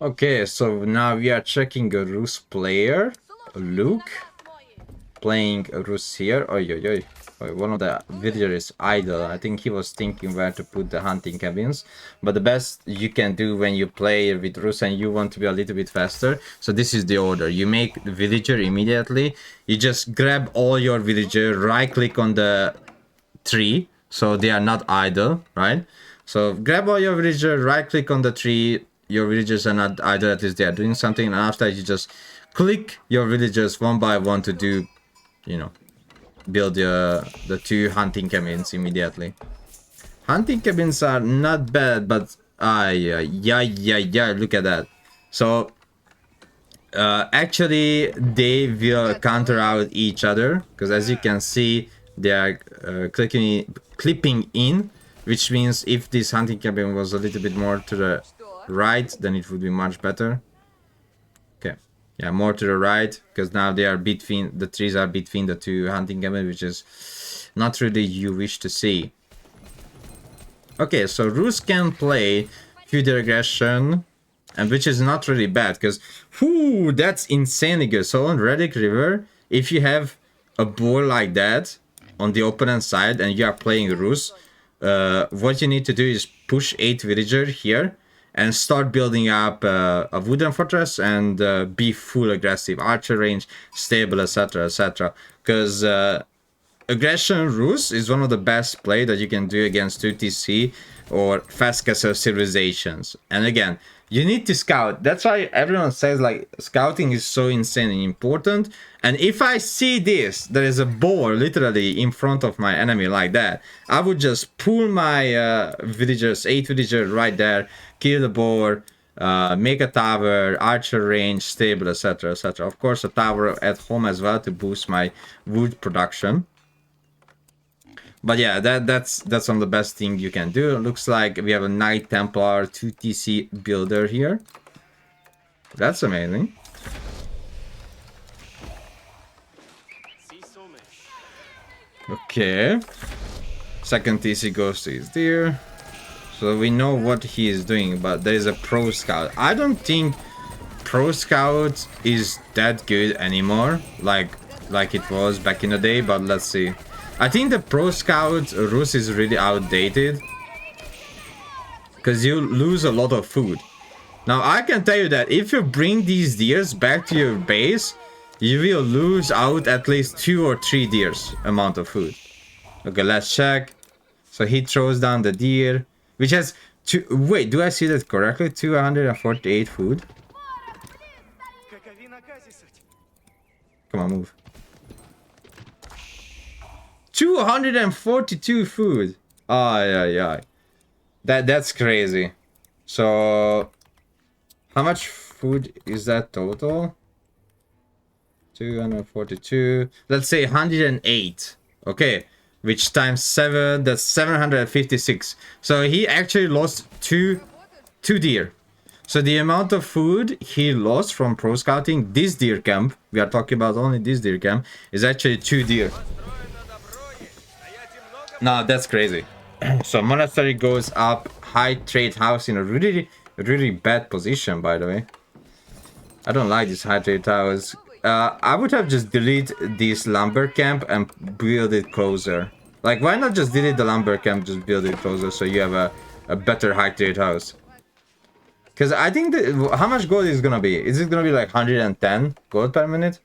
Okay, so now we are checking a Rus player, Luke, playing Rus here. Oi, oi, oi. One of the villagers is idle. I think he was thinking where to put the hunting cabins. But the best you can do when you play with Rus and you want to be a little bit faster. So this is the order. You make the villager immediately. You just grab all your villager, right click on the tree. So they are not idle, right? So grab all your villager, right click on the tree. Your villagers are not idle, at least they are doing something. And after you just click your villagers one by one to do, you know, build the two hunting cabins immediately. Hunting cabins are not bad, but yeah, look at that. So actually they will counter out each other, because as you can see they are clipping in, which means if this hunting cabin was a little bit more to the right, then it would be much better. Okay, yeah, more to the right, because now they are between, the trees are between the two hunting cabins, which is not really you wish to see. Okay, so Rus can play feudal aggression, and which is not really bad, because that's insanely good. So on Relic River, if you have a boar like that on the opponent side and you are playing Rus, what you need to do is push 8 villager here and start building up a wooden fortress and be full aggressive, archer range, stable, etc, etc. Because aggression Rus is one of the best play that you can do against 2TC or fast castle civilizations. And again, you need to scout. That's why everyone says like scouting is so insanely important. And if I see this, there is a boar literally in front of my enemy like that, I would just pull my villagers, 8 villagers right there, kill the boar, make a tower, archer range, stable, etc, etc. Of course, a tower at home as well to boost my wood production. But yeah, that's one of the best thing you can do. It looks like we have a Knight Templar 2TC builder here. That's amazing. Okay. Second TC Ghost is there. So we know what he is doing, but there is a Pro Scout. I don't think Pro Scout is that good anymore, like it was back in the day, but let's see. I think the Pro Scout Rus is really outdated, because you lose a lot of food. Now I can tell you that if you bring these deers back to your base, you will lose out at least 2 or 3 deers amount of food. Okay, let's check. So he throws down the deer, which has two. Wait, do I see that correctly? 248 food. Come on, move. 242 food. Yeah. That's crazy. So how much food is that total? 242. Let's say 108. Okay, which times 7, that's 756. So he actually lost two deer. So the amount of food he lost from pro scouting this deer camp, we are talking about only this deer camp, is actually 2 deer. Now that's crazy. So monastery goes up, high trade house in a really bad position, by the way. I don't like this high trade house. I would have just delete this lumber camp and build it closer. Like, why not just delete the lumber camp, just build it closer so you have a better high trade house? Because I think that, how much gold is gonna be? Is it gonna be like 110 gold per minute?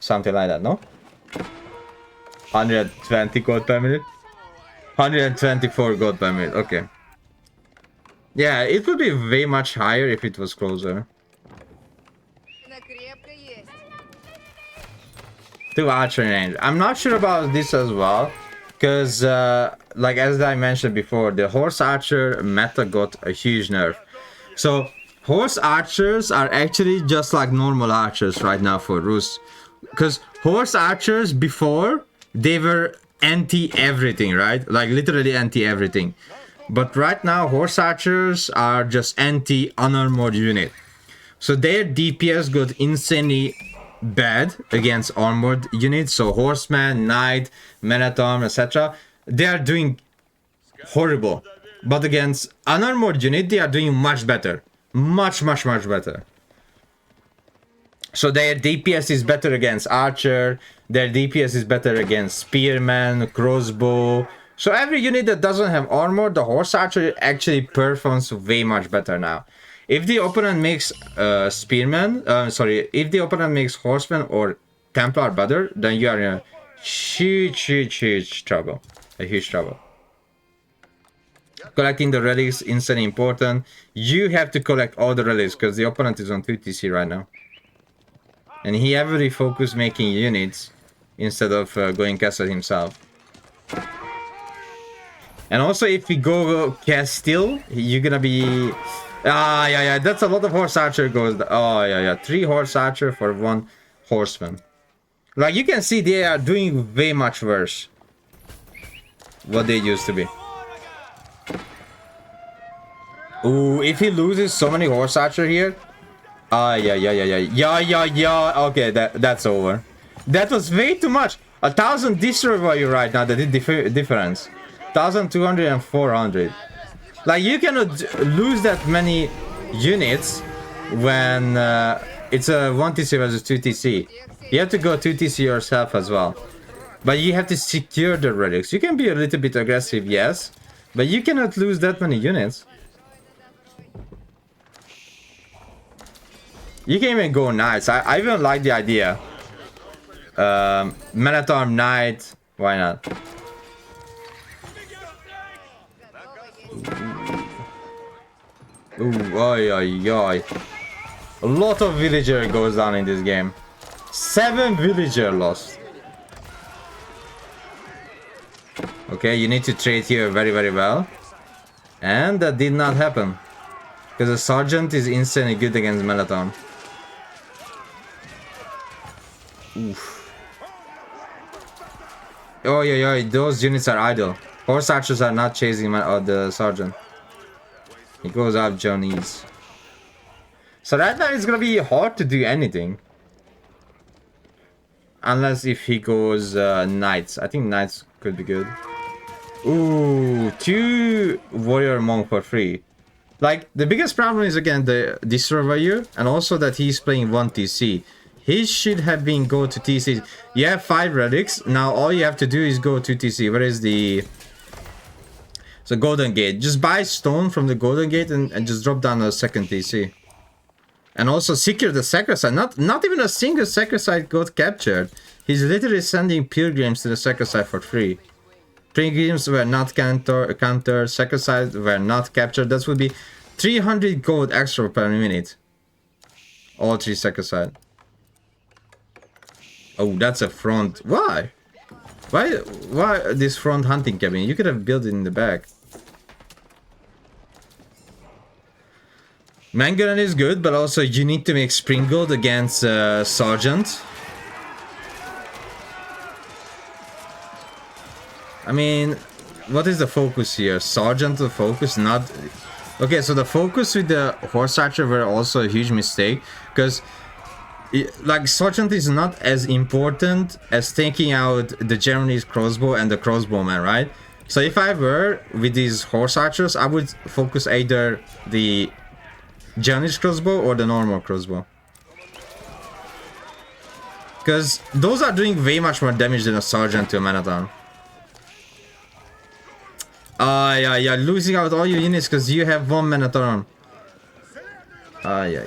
Something like that, no? 120 gold per minute? 124 gold per minute, okay. Yeah, it would be way much higher if it was closer. To archer range. I'm not sure about this as well, because like as I mentioned before, the horse archer meta got a huge nerf. So horse archers are actually just like normal archers right now for Rus, because horse archers before, they were anti everything, right? Like literally anti everything. But right now horse archers are just anti unarmored unit. So their DPS got insanely bad against armored units. So horseman, knight, men-at-arms, etc. They are doing horrible. But against unarmored unit, they are doing much better. Much better. So their DPS is better against archer, their DPS is better against spearman, crossbow. So every unit that doesn't have armor, the horse archer actually performs way much better now. If the opponent makes spearman, if the opponent makes horseman or Templar better, then you are in a huge trouble. A huge trouble. Collecting the relics is insanely important. You have to collect all the relics because the opponent is on 2TC right now. And he heavily focused making units instead of going castle himself. And also if we go Castile, you're gonna be... yeah, that's a lot of horse archer goes... Oh, yeah, 3 horse archer for 1 horseman. Like, you can see they are doing way much worse what they used to be. Ooh, if he loses so many horse archer here... Yeah. Okay, that's over. That was way too much. 1,000 destroy you right now, the difference. 1,200 and 400. Like, you cannot lose that many units when it's a 1TC versus 2TC. You have to go 2TC yourself as well. But you have to secure the relics. You can be a little bit aggressive, yes. But you cannot lose that many units. You can even go knights. I even like the idea. Man at Arm Knight. Why not? Ooh, oi. A lot of villager goes down in this game. 7 villager lost. Okay, you need to trade here very well. And that did not happen. Because the sergeant is insanely good against Melaton. Oof. Oh yeah, those units are idle. Horse archers are not chasing the sergeant. He goes up Johnny's. So right now it's gonna be hard to do anything. Unless if he goes knights. I think knights could be good. Ooh, 2 warrior monk for free. Like, the biggest problem is again the destroyer and also that he's playing 1TC. He should have been go to TC. You have 5 relics. Now all you have to do is go to TC. Where is the... So Golden Gate. Just buy stone from the Golden Gate and just drop down a second TC. And also secure the sacred. Not even a single sacred got captured. He's literally sending pilgrims to the sacred for free. Pilgrims were not countered. Sacred were not captured. That would be 300 gold extra per minute. All 3 sacred. Oh, that's a front. Why? Why this front hunting cabin? You could have built it in the back. Mangaran is good, but also you need to make spring gold against Sergeant. I mean, what is the focus here? Sergeant the focus, not... Okay, so the focus with the horse archer were also a huge mistake, because like sergeant is not as important as taking out the Germany's crossbow and the crossbowman, right? So if I were with these horse archers, I would focus either the Germany's crossbow or the normal crossbow, because those are doing way much more damage than a sergeant to a man-at-arm. Yeah, losing out all your units because you have 1 man-at-arm. Yeah.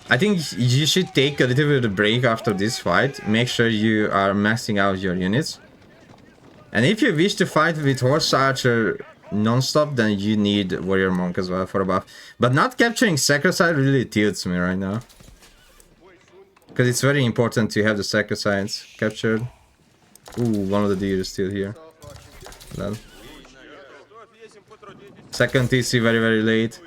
I think you should take a little bit of a break after this fight. Make sure you are maxing out your units. And if you wish to fight with horse archer non-stop, then you need warrior monk as well for a buff. But not capturing sacred really tilts me right now, because it's very important to have the sacred captured. Ooh, one of the deer is still here. Well, second TC very late.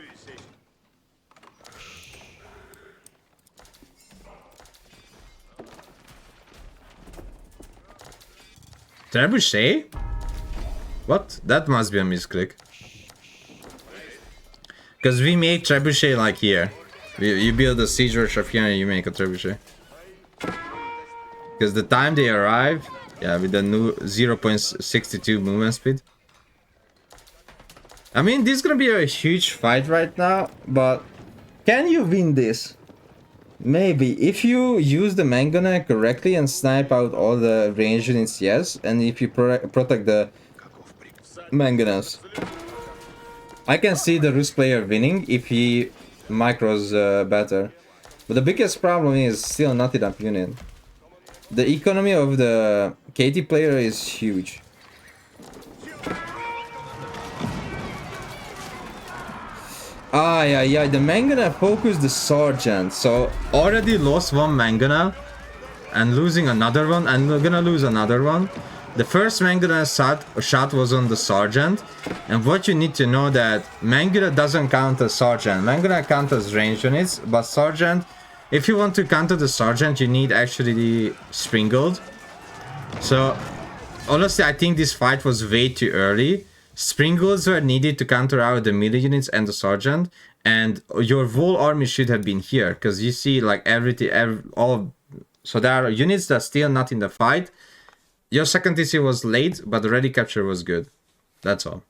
Trebuchet? What? That must be a misclick. Because we make trebuchet like here. You build a siege workshop here and you make a trebuchet. Because the time they arrive, yeah, with the new 0.62 movement speed. I mean, this is gonna be a huge fight right now, but can you win this? Maybe. If you use the Mangana correctly and snipe out all the range units, yes. And if you protect the Manganas. I can see the Rus player winning if he micros better. But the biggest problem is still not enough unit. The economy of the KT player is huge. Yeah, the Mangana focused the Sergeant. So already lost one Mangana and losing another one, and we're gonna lose another one. The first Mangana shot was on the Sergeant, and what you need to know that Mangana doesn't count as Sergeant. Mangana counts as range units, but Sergeant, if you want to counter the Sergeant, you need actually the Springald. So honestly, I think this fight was way too early. Springalds were needed to counter out the melee units and the Sergeant, and your whole army should have been here, because you see like so there are units that are still not in the fight. Your second TC was late, but the ready capture was good. That's all.